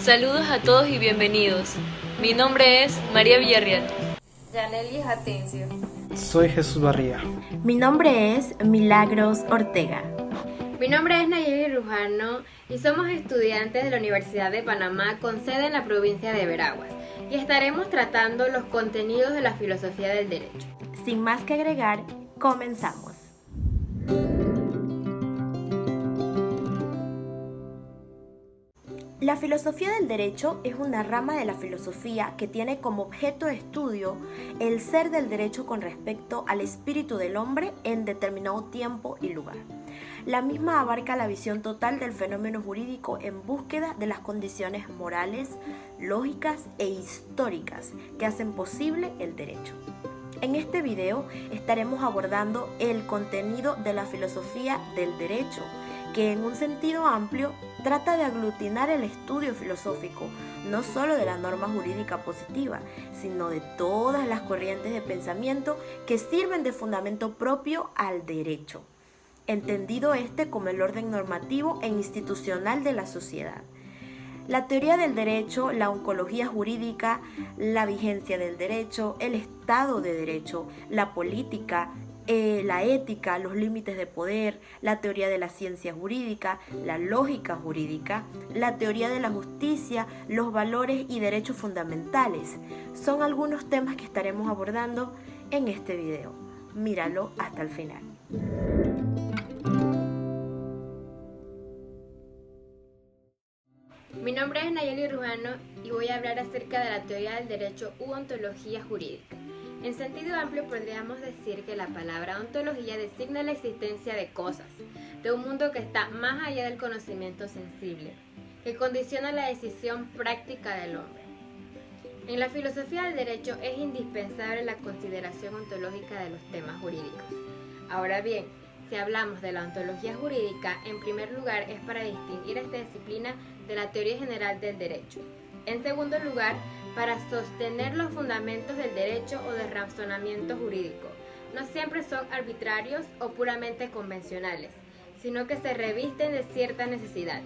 Saludos a todos y bienvenidos. Mi nombre es María Villarreal. Yanelis Atencio. Soy Jesús Barría. Mi nombre es Milagros Ortega. Mi nombre es Nayeli Rujano y somos estudiantes de la Universidad de Panamá con sede en la provincia de Veraguas y estaremos tratando los contenidos de la filosofía del derecho. Sin más que agregar, comenzamos. La filosofía del derecho es una rama de la filosofía que tiene como objeto de estudio el ser del derecho con respecto al espíritu del hombre en determinado tiempo y lugar. La misma abarca la visión total del fenómeno jurídico en búsqueda de las condiciones morales, lógicas e históricas que hacen posible el derecho. En este video estaremos abordando el contenido de la filosofía del derecho, que en un sentido amplio trata de aglutinar el estudio filosófico no solo de la norma jurídica positiva, sino de todas las corrientes de pensamiento que sirven de fundamento propio al derecho, entendido como el orden normativo e institucional de la sociedad. La teoría del derecho, la ontología jurídica, la vigencia del derecho, el Estado de Derecho, la política, la ética, los límites de poder, la teoría de la ciencia jurídica, la lógica jurídica, la teoría de la justicia, los valores y derechos fundamentales. Son algunos temas que estaremos abordando en este video. Míralo hasta el final. Mi nombre es Nayeli Rujano y voy a hablar acerca de la teoría del derecho u ontología jurídica. En sentido amplio podríamos decir que la palabra ontología designa la existencia de cosas, de un mundo que está más allá del conocimiento sensible, que condiciona la decisión práctica del hombre. En la filosofía del derecho es indispensable la consideración ontológica de los temas jurídicos. Ahora bien, si hablamos de la ontología jurídica, en primer lugar es para distinguir esta disciplina de la teoría general del derecho. En segundo lugar, para sostener los fundamentos del derecho o del razonamiento jurídico. No siempre son arbitrarios o puramente convencionales, sino que se revisten de cierta necesidad.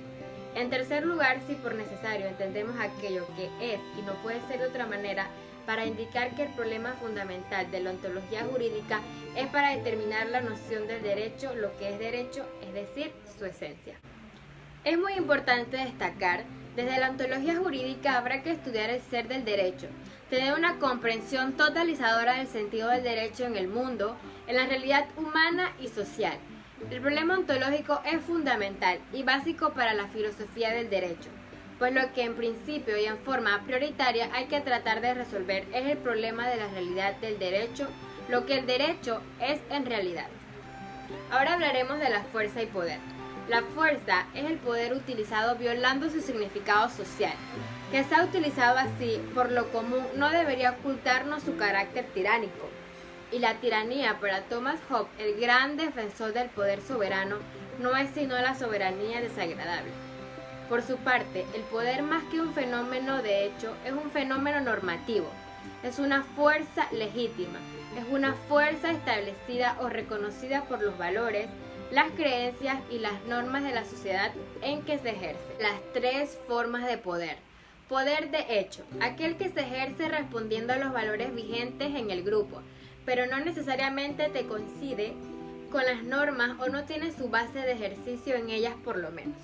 En tercer lugar, si por necesario entendemos aquello que es y no puede ser de otra manera, para indicar que el problema fundamental de la ontología jurídica es para determinar la noción del derecho, lo que es derecho, es decir, su esencia. Es muy importante destacar, desde la ontología jurídica habrá que estudiar el ser del derecho, tener una comprensión totalizadora del sentido del derecho en el mundo, en la realidad humana y social. El problema ontológico es fundamental y básico para la filosofía del derecho, pues lo que en principio y en forma prioritaria hay que tratar de resolver es el problema de la realidad del derecho, lo que el derecho es en realidad. Ahora hablaremos de la fuerza y poder. La fuerza es el poder utilizado violando su significado social, que se ha utilizado así por lo común no debería ocultarnos su carácter tiránico. Y la tiranía para Thomas Hobbes, el gran defensor del poder soberano, no es sino la soberanía desagradable. Por su parte, el poder más que un fenómeno de hecho es un fenómeno normativo, es una fuerza legítima, es una fuerza establecida o reconocida por los valores, las creencias y las normas de la sociedad en que se ejerce. Las tres formas de poder. Poder de hecho, aquel que se ejerce respondiendo a los valores vigentes en el grupo, pero no necesariamente te coincide con las normas o no tiene su base de ejercicio en ellas por lo menos.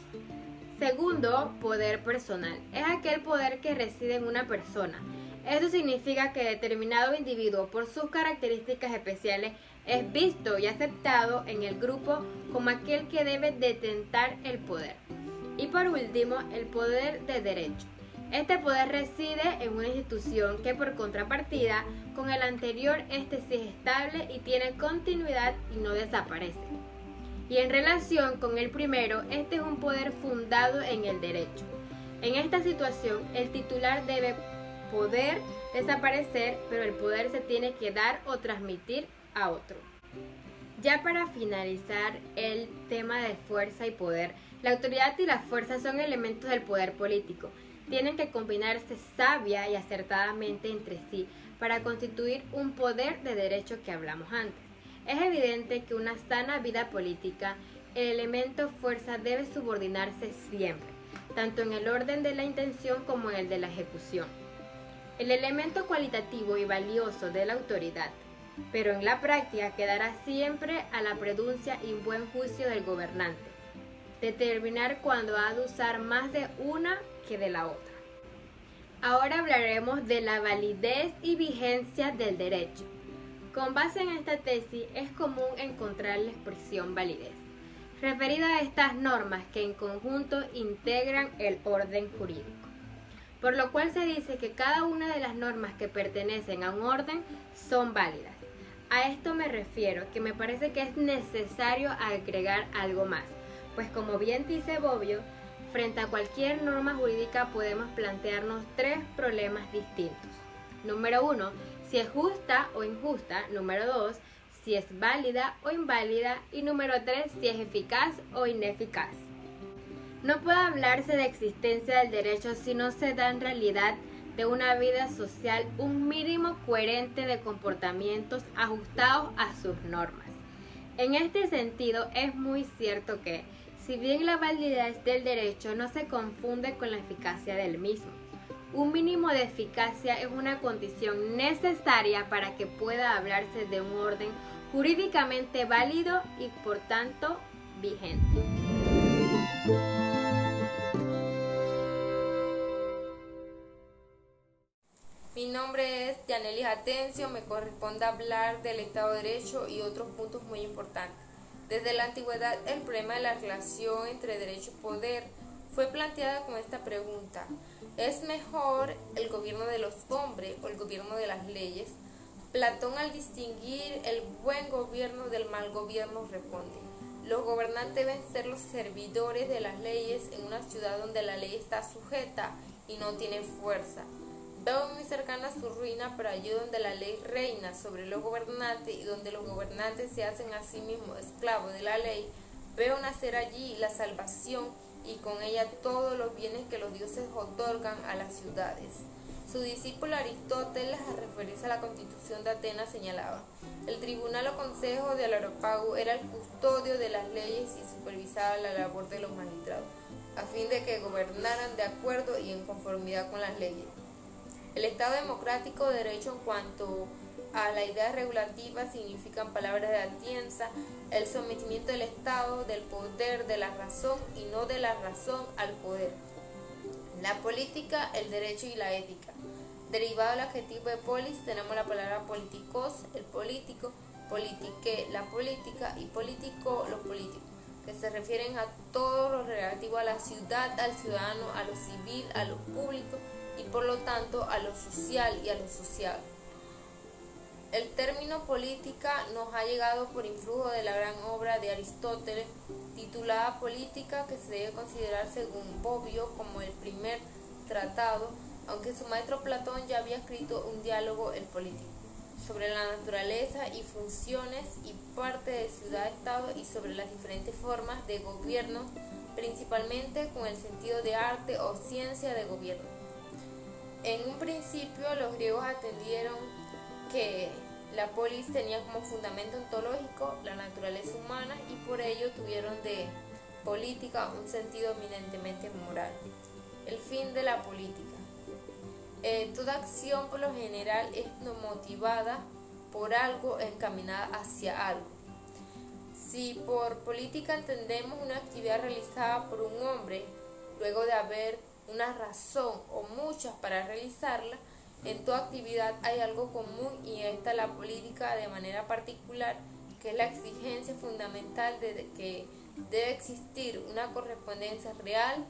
Segundo, poder personal. Es aquel poder que reside en una persona. Esto significa que determinado individuo, por sus características especiales, es visto y aceptado en el grupo como aquel que debe detentar el poder. Y por último, el poder de derecho. Este poder reside en una institución que por contrapartida, con el anterior, este sí es estable y tiene continuidad y no desaparece. Y en relación con el primero, este es un poder fundado en el derecho. En esta situación, el titular debe poder desaparecer, pero el poder se tiene que dar o transmitir a otro. Ya para finalizar el tema de fuerza y poder, la autoridad y la fuerza son elementos del poder político. Tienen que combinarse sabia y acertadamente entre sí para constituir un poder de derecho que hablamos antes. Es evidente que una sana vida política, el elemento fuerza debe subordinarse siempre, tanto en el orden de la intención como en el de la ejecución. El elemento cualitativo y valioso de la autoridad, pero en la práctica quedará siempre a la prudencia y buen juicio del gobernante, determinar cuándo ha de usar más de una que de la otra. Ahora hablaremos de la validez y vigencia del derecho. Con base en esta tesis es común encontrar la expresión validez, referida a estas normas que en conjunto integran el orden jurídico, por lo cual se dice que cada una de las normas que pertenecen a un orden son válidas. A esto me refiero, que me parece que es necesario agregar algo más, pues como bien dice Bobbio, frente a cualquier norma jurídica podemos plantearnos tres problemas distintos. Número 1, si es justa o injusta. Número 2, si es válida o inválida. Y número 3, si es eficaz o ineficaz. No puede hablarse de existencia del derecho si no se da en realidad de una vida social un mínimo coherente de comportamientos ajustados a sus normas. En este sentido, es muy cierto que, si bien la validez del derecho no se confunde con la eficacia del mismo, un mínimo de eficacia es una condición necesaria para que pueda hablarse de un orden jurídicamente válido y por tanto vigente. Mi nombre es Yanelis Atencio, me corresponde hablar del Estado de Derecho y otros puntos muy importantes. Desde la antigüedad, el problema de la relación entre derecho y poder fue planteada con esta pregunta: ¿es mejor el gobierno de los hombres o el gobierno de las leyes? Platón, al distinguir el buen gobierno del mal gobierno, responde: los gobernantes deben ser los servidores de las leyes en una ciudad donde la ley está sujeta y no tiene fuerza. Veo muy cercana su ruina, pero allí donde la ley reina sobre los gobernantes y donde los gobernantes se hacen a sí mismos esclavos de la ley, veo nacer allí la salvación y con ella todos los bienes que los dioses otorgan a las ciudades. Su discípulo Aristóteles, al referirse a la Constitución de Atenas, señalaba: el tribunal o consejo del Areópago era el custodio de las leyes y supervisaba la labor de los magistrados, a fin de que gobernaran de acuerdo y en conformidad con las leyes. El Estado democrático de derecho, en cuanto a la idea regulativa, significan palabras de Atienza, el sometimiento del Estado, del poder, de la razón y no de la razón al poder. La política, el derecho y la ética. Derivado del adjetivo de polis, tenemos la palabra politikos, el político, politique, la política, y político, los políticos, que se refieren a todo lo relativo a la ciudad, al ciudadano, a lo civil, a lo público y por lo tanto a lo social y a lo sociable. El término política nos ha llegado por influjo de la gran obra de Aristóteles titulada Política, que se debe considerar según Bobbio como el primer tratado, aunque su maestro Platón ya había escrito un diálogo, el Político, sobre la naturaleza y funciones y parte de ciudad-estado y sobre las diferentes formas de gobierno, principalmente con el sentido de arte o ciencia de gobierno. En un principio los griegos atendieron que la polis tenía como fundamento ontológico la naturaleza humana y por ello tuvieron de política un sentido eminentemente moral. El fin de la política. Toda acción por lo general es motivada por algo, encaminada hacia algo. Si por política entendemos una actividad realizada por un hombre, luego de haber una razón o muchas para realizarla, en toda actividad hay algo común y esta es la política de manera particular, que es la exigencia fundamental de que debe existir una correspondencia real,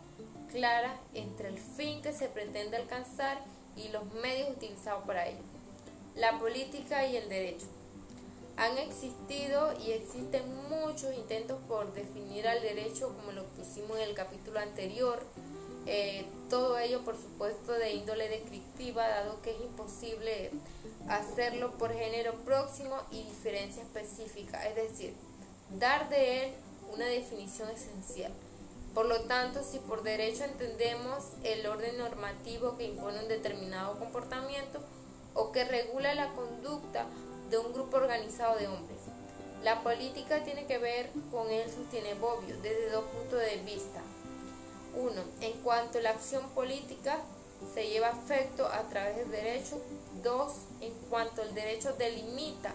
clara, entre el fin que se pretende alcanzar y los medios utilizados para ello. La política y el derecho. Han existido y existen muchos intentos por definir al derecho, como lo pusimos en el capítulo anterior. Todo ello, por supuesto, de índole descriptiva, dado que es imposible hacerlo por género próximo y diferencia específica, es decir, dar de él una definición esencial. Por lo tanto, si por derecho entendemos el orden normativo que impone un determinado comportamiento o que regula la conducta de un grupo organizado de hombres, la política tiene que ver con él, sostiene Bobbio, desde dos puntos de vista. 1. En cuanto la acción política se lleva a efecto a través del derecho. 2. En cuanto el derecho delimita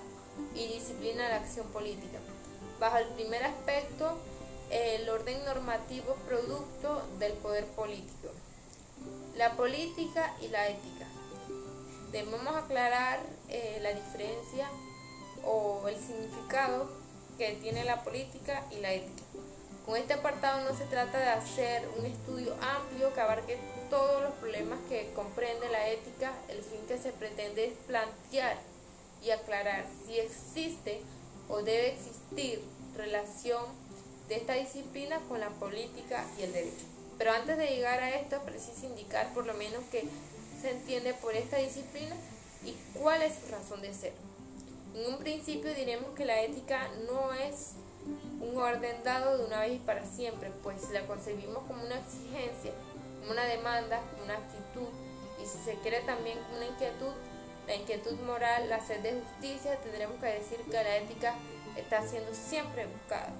y disciplina la acción política. Bajo el primer aspecto, el orden normativo es producto del poder político. La política y la ética. Debemos aclarar la diferencia o el significado que tiene la política y la ética. Con este apartado no se trata de hacer un estudio amplio que abarque todos los problemas que comprende la ética. El fin que se pretende es plantear y aclarar si existe o debe existir relación de esta disciplina con la política y el derecho. Pero antes de llegar a esto, es preciso indicar por lo menos qué se entiende por esta disciplina y cuál es su razón de ser. En un principio diremos que la ética no es un orden dado de una vez y para siempre, pues la concebimos como una exigencia, como una demanda, como una actitud, y si se quiere también como una inquietud, la inquietud moral, la sed de justicia. Tendremos que decir que la ética está siendo siempre buscada.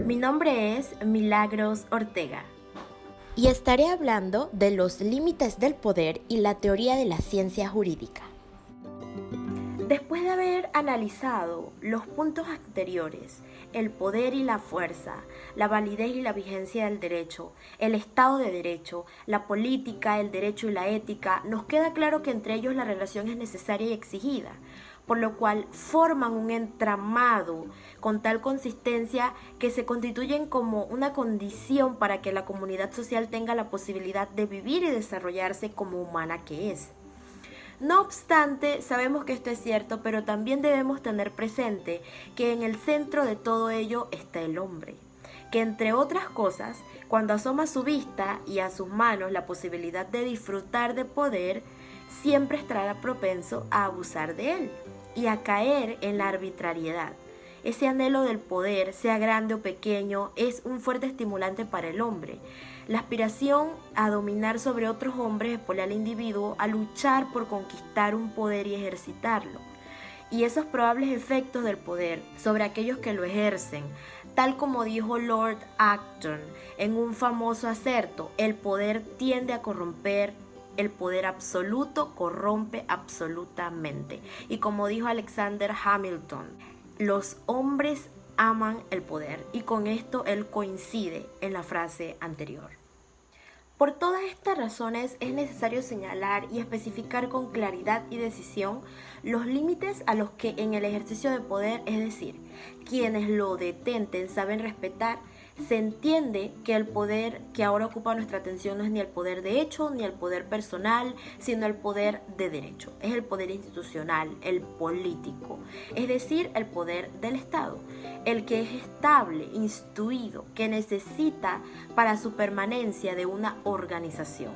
Mi nombre es Milagros Ortega y estaré hablando de los límites del poder y la teoría de la ciencia jurídica. Después de haber analizado los puntos anteriores, el poder y la fuerza, la validez y la vigencia del derecho, el Estado de Derecho, la política, el derecho y la ética, nos queda claro que entre ellos la relación es necesaria y exigida, por lo cual forman un entramado con tal consistencia que se constituyen como una condición para que la comunidad social tenga la posibilidad de vivir y desarrollarse como humana que es. No obstante, sabemos que esto es cierto, pero también debemos tener presente que en el centro de todo ello está el hombre, que entre otras cosas, cuando asoma a su vista y a sus manos la posibilidad de disfrutar de poder, siempre estará propenso a abusar de él y a caer en la arbitrariedad. Ese anhelo del poder, sea grande o pequeño, es un fuerte estimulante para el hombre. La aspiración a dominar sobre otros hombres expone al individuo a luchar por conquistar un poder y ejercitarlo. Y esos probables efectos del poder sobre aquellos que lo ejercen, tal como dijo Lord Acton en un famoso acerto, el poder tiende a corromper, el poder absoluto corrompe absolutamente. Y como dijo Alexander Hamilton, los hombres aman el poder, y con esto él coincide en la frase anterior. Por todas estas razones es necesario señalar y especificar con claridad y decisión los límites a los que en el ejercicio de poder, es decir, quienes lo detenten saben respetar. Se entiende que el poder que ahora ocupa nuestra atención no es ni el poder de hecho ni el poder personal, sino el poder de derecho. Es el poder institucional, el político, es decir, el poder del Estado, el que es estable, instruido, que necesita para su permanencia de una organización.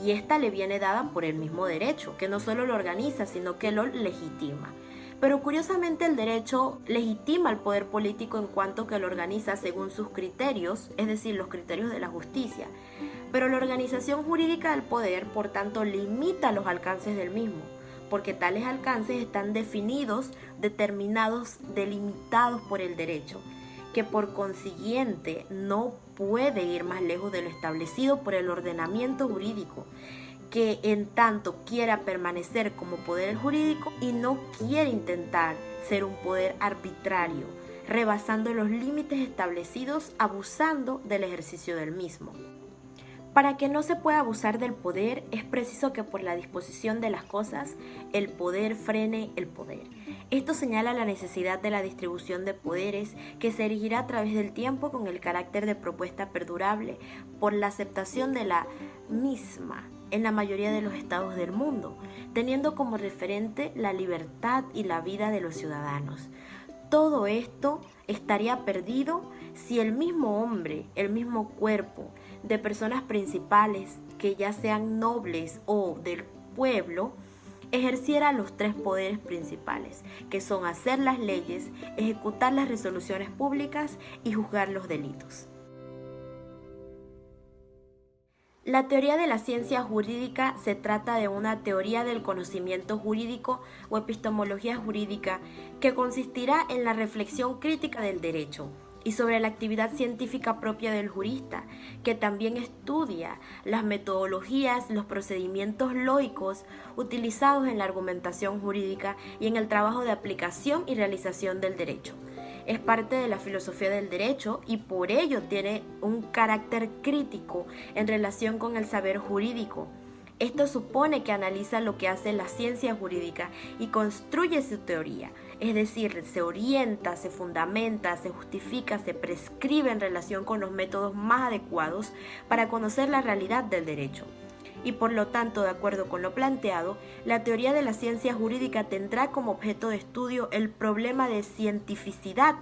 Y esta le viene dada por el mismo derecho, que no solo lo organiza, sino que lo legitima. Pero curiosamente el derecho legitima al poder político en cuanto que lo organiza según sus criterios, es decir, los criterios de la justicia. Pero la organización jurídica del poder, por tanto, limita los alcances del mismo, porque tales alcances están definidos, determinados, delimitados por el derecho, que por consiguiente no puede ir más lejos de lo establecido por el ordenamiento jurídico, que en tanto quiera permanecer como poder jurídico y no quiere intentar ser un poder arbitrario, rebasando los límites establecidos, abusando del ejercicio del mismo. Para que no se pueda abusar del poder, es preciso que por la disposición de las cosas, el poder frene el poder. Esto señala la necesidad de la distribución de poderes que se erigirá a través del tiempo con el carácter de propuesta perdurable por la aceptación de la misma en la mayoría de los estados del mundo, teniendo como referente la libertad y la vida de los ciudadanos. Todo esto estaría perdido si el mismo hombre, el mismo cuerpo de personas principales, que ya sean nobles o del pueblo, ejerciera los tres poderes principales, que son hacer las leyes, ejecutar las resoluciones públicas y juzgar los delitos. La teoría de la ciencia jurídica se trata de una teoría del conocimiento jurídico o epistemología jurídica que consistirá en la reflexión crítica del derecho y sobre la actividad científica propia del jurista, que también estudia las metodologías, los procedimientos lógicos utilizados en la argumentación jurídica y en el trabajo de aplicación y realización del derecho. Es parte de la filosofía del derecho y por ello tiene un carácter crítico en relación con el saber jurídico. Esto supone que analiza lo que hace la ciencia jurídica y construye su teoría, es decir, se orienta, se fundamenta, se justifica, se prescribe en relación con los métodos más adecuados para conocer la realidad del derecho. Y por lo tanto, de acuerdo con lo planteado, la teoría de la ciencia jurídica tendrá como objeto de estudio el problema de cientificidad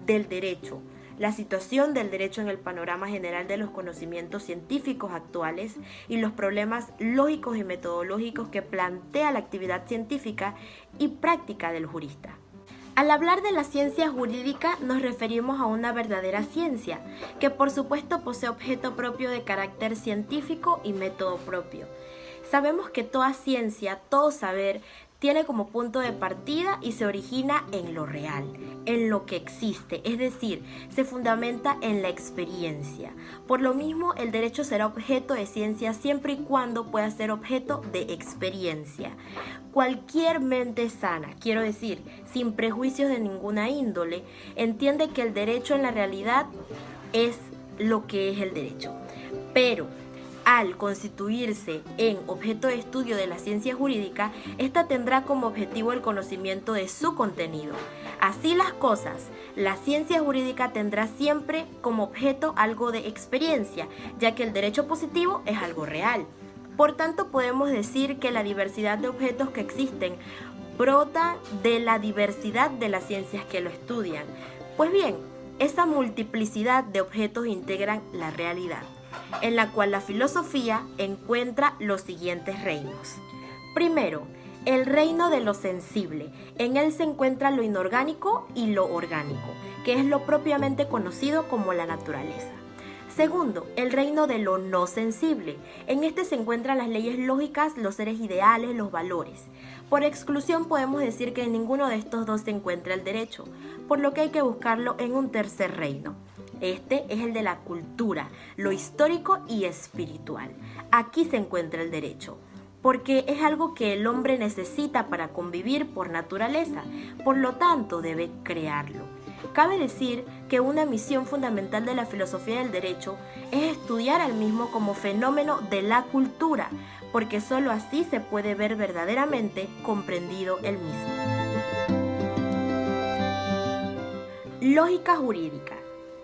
del derecho, la situación del derecho en el panorama general de los conocimientos científicos actuales y los problemas lógicos y metodológicos que plantea la actividad científica y práctica del jurista. Al hablar de la ciencia jurídica nos referimos a una verdadera ciencia, que por supuesto posee objeto propio de carácter científico y método propio. Sabemos que toda ciencia, todo saber, tiene como punto de partida y se origina en lo real, en lo que existe, es decir, se fundamenta en la experiencia. Por lo mismo, el derecho será objeto de ciencia siempre y cuando pueda ser objeto de experiencia. Cualquier mente sana, quiero decir, sin prejuicios de ninguna índole, entiende que el derecho en la realidad es lo que es el derecho. Pero al constituirse en objeto de estudio de la ciencia jurídica, ésta tendrá como objetivo el conocimiento de su contenido. Así las cosas, la ciencia jurídica tendrá siempre como objeto algo de experiencia, ya que el derecho positivo es algo real. Por tanto, podemos decir que la diversidad de objetos que existen brota de la diversidad de las ciencias que lo estudian. Pues bien, esa multiplicidad de objetos integran la realidad, en la cual la filosofía encuentra los siguientes reinos. Primero, el reino de lo sensible. En él se encuentra lo inorgánico y lo orgánico, que es lo propiamente conocido como la naturaleza. Segundo, el reino de lo no sensible. En este se encuentran las leyes lógicas, los seres ideales, los valores. Por exclusión podemos decir que en ninguno de estos dos se encuentra el derecho, por lo que hay que buscarlo en un tercer reino. Este es el de la cultura, lo histórico y espiritual. Aquí se encuentra el derecho, porque es algo que el hombre necesita para convivir por naturaleza, por lo tanto debe crearlo. Cabe decir que una misión fundamental de la filosofía del derecho es estudiar al mismo como fenómeno de la cultura, porque sólo así se puede ver verdaderamente comprendido el mismo. Lógica jurídica.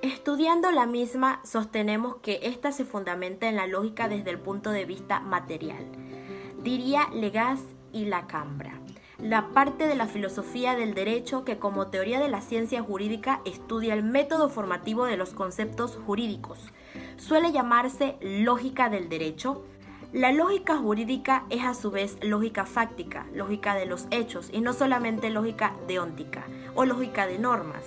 Estudiando la misma, sostenemos que ésta se fundamenta en la lógica desde el punto de vista material. Diría Legaz y Lacambra, la parte de la filosofía del derecho que como teoría de la ciencia jurídica estudia el método formativo de los conceptos jurídicos. Suele llamarse lógica del derecho. La lógica jurídica es a su vez lógica fáctica, lógica de los hechos y no solamente lógica deóntica o lógica de normas.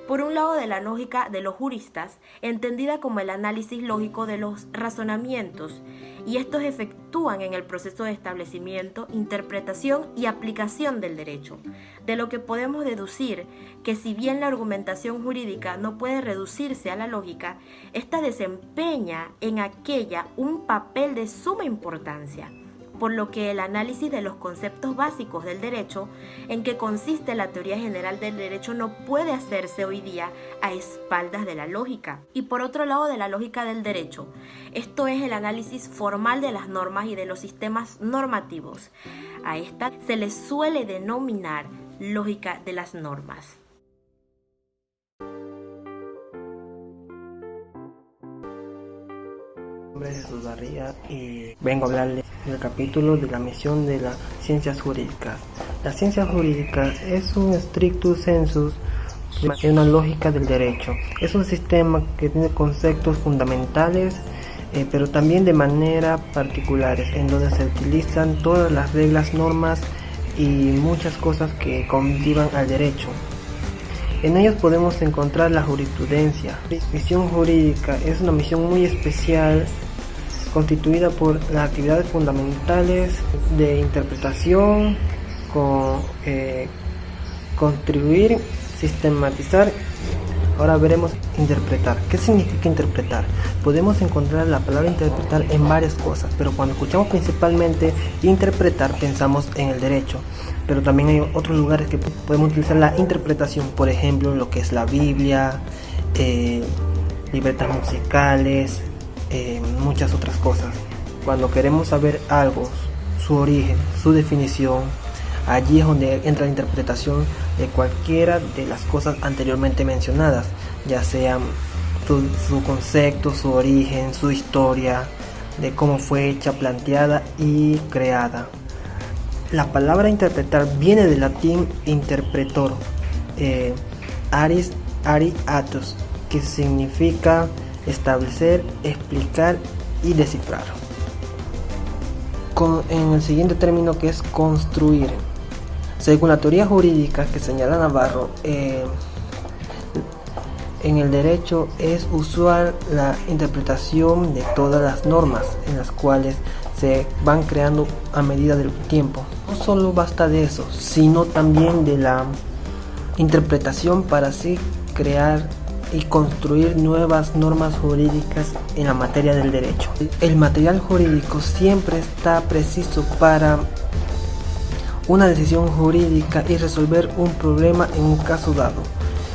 Por un lado, de la lógica de los juristas, entendida como el análisis lógico de los razonamientos, y estos efectúan en el proceso de establecimiento, interpretación y aplicación del derecho, de lo que podemos deducir que si bien la argumentación jurídica no puede reducirse a la lógica, ésta desempeña en aquella un papel de suma importancia, por lo que el análisis de los conceptos básicos del derecho, en que consiste la teoría general del derecho, no puede hacerse hoy día a espaldas de la lógica. Y por otro lado, de la lógica del derecho, esto es el análisis formal de las normas y de los sistemas normativos. A esta se le suele denominar lógica de las normas. Mi nombre es Jesús Barría y vengo a hablarles del capítulo de la misión de las ciencias jurídicas. La ciencia jurídica es un stricto sensu de una lógica del derecho. Es un sistema que tiene conceptos fundamentales, pero también de manera particulares, en donde se utilizan todas las reglas, normas y muchas cosas que conllevan al derecho. En ellos podemos encontrar la jurisprudencia. La misión jurídica es una misión muy especial, constituida por las actividades fundamentales de interpretación, contribuir, sistematizar, Ahora veremos interpretar. ¿Qué significa interpretar? Podemos encontrar la palabra interpretar en varias cosas, pero cuando escuchamos principalmente interpretar pensamos en el derecho. Pero también hay otros lugares que podemos utilizar la interpretación, por ejemplo, lo que es la Biblia, libretas musicales, muchas otras cosas. Cuando queremos saber algo, su origen, su definición, allí es donde entra la interpretación de cualquiera de las cosas anteriormente mencionadas, ya sea su concepto, su origen, su historia, de cómo fue hecha, planteada y creada. La palabra interpretar viene del latín interpretor, ari atus, que significa establecer, explicar y descifrar. En el siguiente término, que es construir. Según la teoría jurídica que señala Navarro, en el derecho es usual la interpretación de todas las normas en las cuales se van creando a medida del tiempo. No solo basta de eso, sino también de la interpretación para así crear y construir nuevas normas jurídicas en la materia del derecho. El material jurídico siempre está preciso para una decisión jurídica y resolver un problema en un caso dado.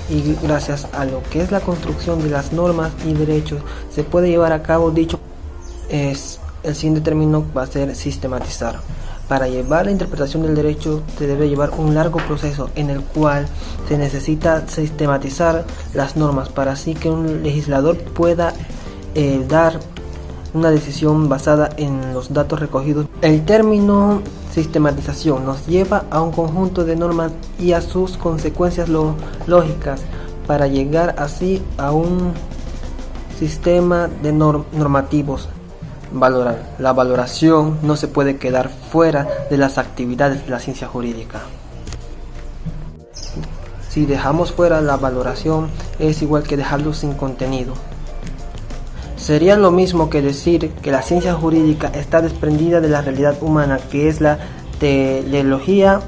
Y gracias a lo que es la construcción de las normas y derechos se puede llevar a cabo dicho. El siguiente término va a ser sistematizar. Para llevar la interpretación del derecho se debe llevar un largo proceso en el cual se necesita sistematizar las normas para así que un legislador pueda dar una decisión basada en los datos recogidos. El término sistematización nos lleva a un conjunto de normas y a sus consecuencias lógicas para llegar así a un sistema de normativos. Valorar. La valoración no se puede quedar fuera de las actividades de la ciencia jurídica. Si dejamos fuera la valoración, es igual que dejarlo sin contenido. Sería lo mismo que decir que la ciencia jurídica está desprendida de la realidad humana, que es la teleología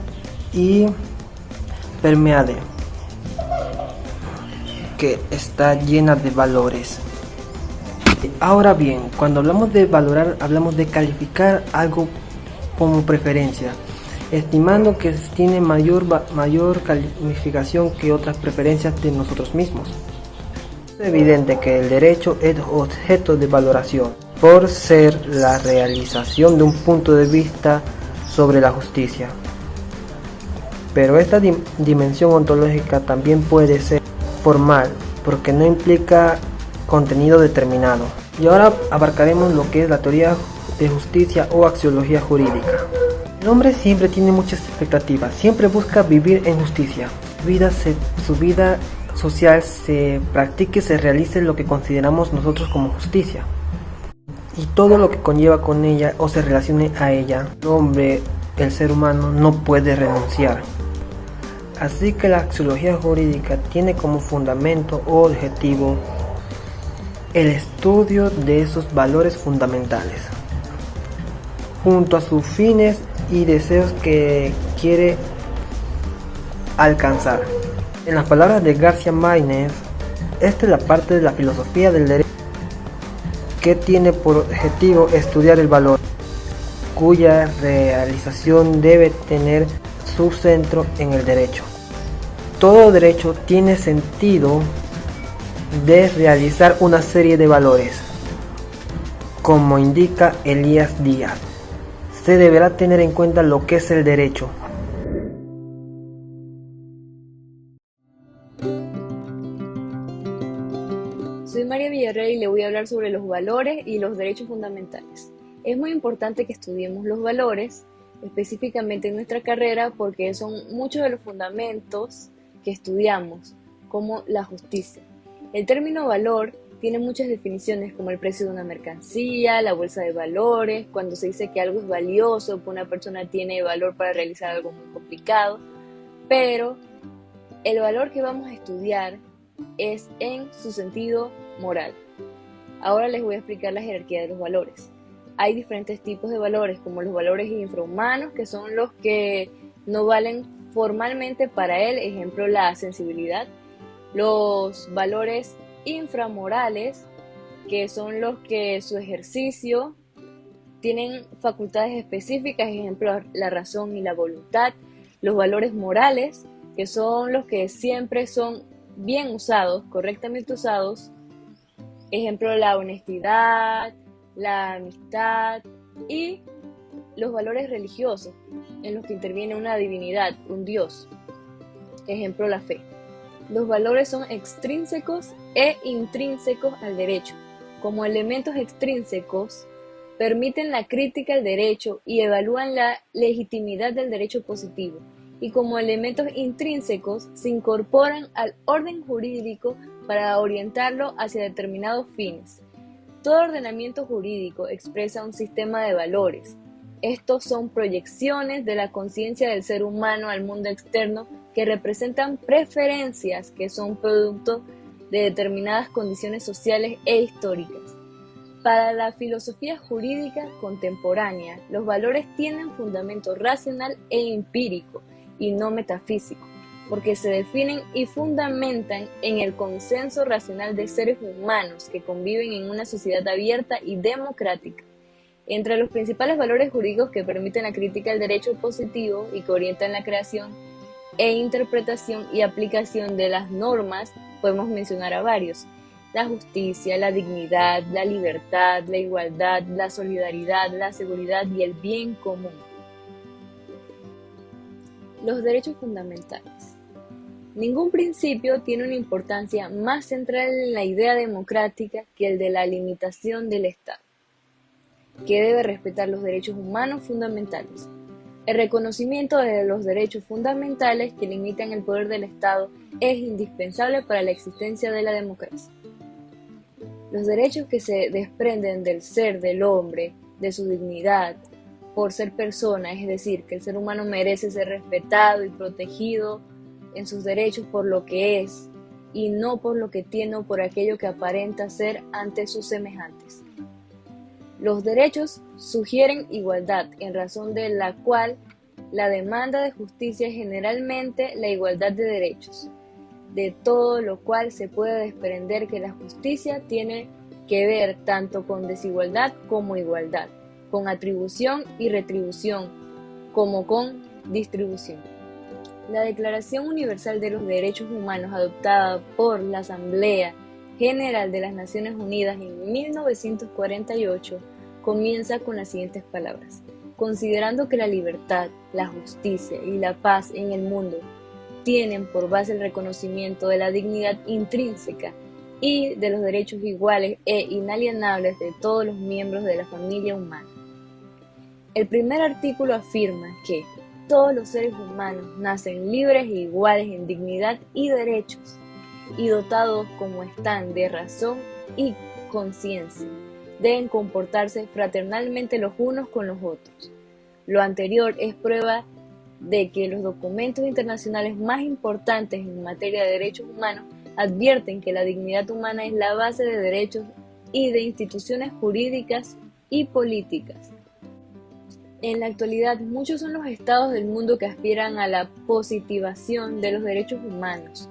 y permeade, que está llena de valores. Ahora bien, cuando hablamos de valorar, hablamos de calificar algo como preferencia, estimando que tiene mayor calificación que otras preferencias de nosotros mismos. Es evidente que el derecho es objeto de valoración, por ser la realización de un punto de vista sobre la justicia. Pero esta dimensión ontológica también puede ser formal, porque no implica contenido determinado. Y ahora abarcaremos lo que es la teoría de justicia o axiología jurídica. El hombre siempre tiene muchas expectativas, siempre busca vivir en justicia. Su vida social se practique, se realice lo que consideramos nosotros como justicia. Y todo lo que conlleva con ella o se relacione a ella, el hombre, el ser humano, no puede renunciar. Así que la axiología jurídica tiene como fundamento o objetivo el estudio de esos valores fundamentales, junto a sus fines y deseos que quiere alcanzar. En las palabras de García Márquez, esta es la parte de la filosofía del derecho que tiene por objetivo estudiar el valor, cuya realización debe tener su centro en el derecho. Todo derecho tiene sentido de realizar una serie de valores, como indica Elías Díaz. Se deberá tener en cuenta lo que es el derecho. Soy María Villarreal y le voy a hablar sobre los valores y los derechos fundamentales. Es muy importante que estudiemos los valores, específicamente en nuestra carrera, porque son muchos de los fundamentos que estudiamos, como la justicia. El término valor tiene muchas definiciones, como el precio de una mercancía, la bolsa de valores, cuando se dice que algo es valioso, que una persona tiene valor para realizar algo muy complicado, pero el valor que vamos a estudiar es en su sentido moral. Ahora les voy a explicar la jerarquía de los valores. Hay diferentes tipos de valores, como los valores infrahumanos, que son los que no valen formalmente para él, ejemplo la sensibilidad, los valores inframorales, que son los que su ejercicio tienen facultades específicas, ejemplo, la razón y la voluntad. Los valores morales, que son los que siempre son bien usados, correctamente usados, ejemplo, la honestidad, la amistad, y los valores religiosos, en los que interviene una divinidad, un Dios, ejemplo, la fe. Los valores son extrínsecos e intrínsecos al derecho. Como elementos extrínsecos, permiten la crítica al derecho y evalúan la legitimidad del derecho positivo, y como elementos intrínsecos se incorporan al orden jurídico para orientarlo hacia determinados fines. Todo ordenamiento jurídico expresa un sistema de valores. Estos son proyecciones de la conciencia del ser humano al mundo externo que representan preferencias que son producto de determinadas condiciones sociales e históricas. Para la filosofía jurídica contemporánea, los valores tienen fundamento racional e empírico y no metafísico, porque se definen y fundamentan en el consenso racional de seres humanos que conviven en una sociedad abierta y democrática. Entre los principales valores jurídicos que permiten la crítica al derecho positivo y que orientan la creación e interpretación y aplicación de las normas, podemos mencionar a varios: la justicia, la dignidad, la libertad, la igualdad, la solidaridad, la seguridad y el bien común. Los derechos fundamentales. Ningún principio tiene una importancia más central en la idea democrática que el de la limitación del Estado, que debe respetar los derechos humanos fundamentales. El reconocimiento de los derechos fundamentales que limitan el poder del Estado es indispensable para la existencia de la democracia. Los derechos que se desprenden del ser del hombre, de su dignidad, por ser persona, es decir, que el ser humano merece ser respetado y protegido en sus derechos por lo que es, y no por lo que tiene o por aquello que aparenta ser ante sus semejantes. Los derechos sugieren igualdad, en razón de la cual la demanda de justicia es generalmente la igualdad de derechos, de todo lo cual se puede desprender que la justicia tiene que ver tanto con desigualdad como igualdad, con atribución y retribución, como con distribución. La Declaración Universal de los Derechos Humanos, adoptada por la Asamblea General de las Naciones Unidas en 1948, comienza con las siguientes palabras: considerando que la libertad, la justicia y la paz en el mundo tienen por base el reconocimiento de la dignidad intrínseca y de los derechos iguales e inalienables de todos los miembros de la familia humana. El primer artículo afirma que todos los seres humanos nacen libres e iguales en dignidad y derechos, y dotados como están de razón y conciencia. Deben comportarse fraternalmente los unos con los otros. Lo anterior es prueba de que los documentos internacionales más importantes en materia de derechos humanos advierten que la dignidad humana es la base de derechos y de instituciones jurídicas y políticas. En la actualidad, muchos son los estados del mundo que aspiran a la positivación de los derechos humanos,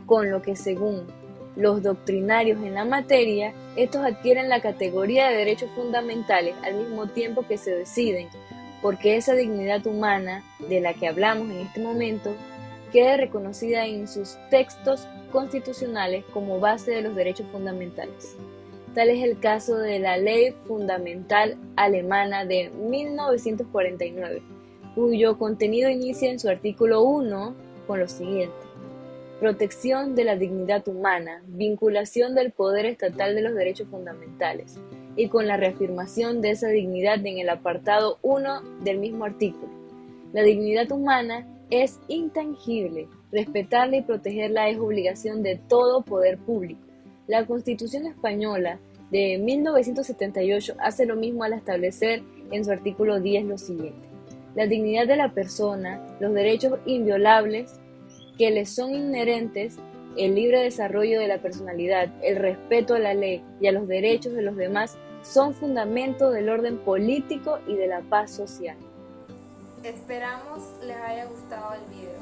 con lo que, según los doctrinarios en la materia, estos adquieren la categoría de derechos fundamentales al mismo tiempo que se deciden, porque esa dignidad humana de la que hablamos en este momento quede reconocida en sus textos constitucionales como base de los derechos fundamentales. Tal es el caso de la Ley Fundamental Alemana de 1949, cuyo contenido inicia en su artículo 1 con lo siguiente: protección de la dignidad humana, vinculación del poder estatal de los derechos fundamentales, y con la reafirmación de esa dignidad en el apartado 1 del mismo artículo. La dignidad humana es intangible, respetarla y protegerla es obligación de todo poder público. La Constitución Española de 1978 hace lo mismo al establecer en su artículo 10 lo siguiente: la dignidad de la persona, los derechos inviolables que les son inherentes, el libre desarrollo de la personalidad, el respeto a la ley y a los derechos de los demás son fundamento del orden político y de la paz social. Esperamos les haya gustado el video.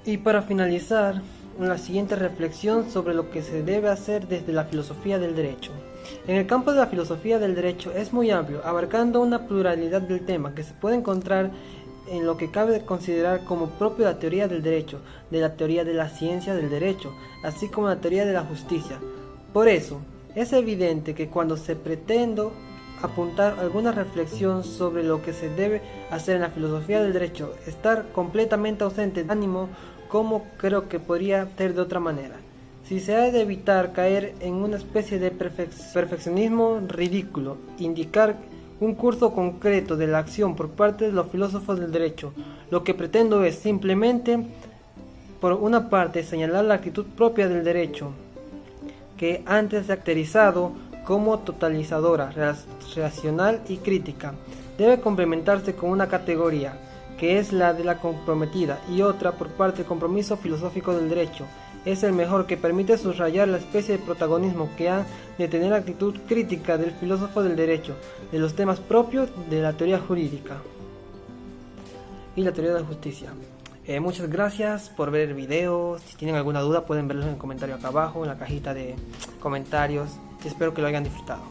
Y para finalizar, una siguiente reflexión sobre lo que se debe hacer desde la filosofía del derecho. En el campo de la filosofía del derecho es muy amplio, abarcando una pluralidad del tema que se puede encontrar en lo que cabe considerar como propio la teoría del derecho, de la teoría de la ciencia del derecho, así como la teoría de la justicia. Por eso, es evidente que cuando se pretende apuntar alguna reflexión sobre lo que se debe hacer en la filosofía del derecho, estar completamente ausente de ánimo, como creo que podría ser de otra manera. Si se ha de evitar caer en una especie de perfeccionismo ridículo, indicar un curso concreto de la acción por parte de los filósofos del derecho, lo que pretendo es simplemente, por una parte, señalar la actitud propia del derecho, que antes se ha caracterizado como totalizadora, racional y crítica. Debe complementarse con una categoría, que es la de la comprometida, y otra por parte del compromiso filosófico del derecho. Es el mejor, que permite subrayar la especie de protagonismo que ha de tener actitud crítica del filósofo del derecho, de los temas propios de la teoría jurídica y la teoría de la justicia. Muchas gracias por ver el video. Si tienen alguna duda pueden verlo en el comentario acá abajo, en la cajita de comentarios. Espero que lo hayan disfrutado.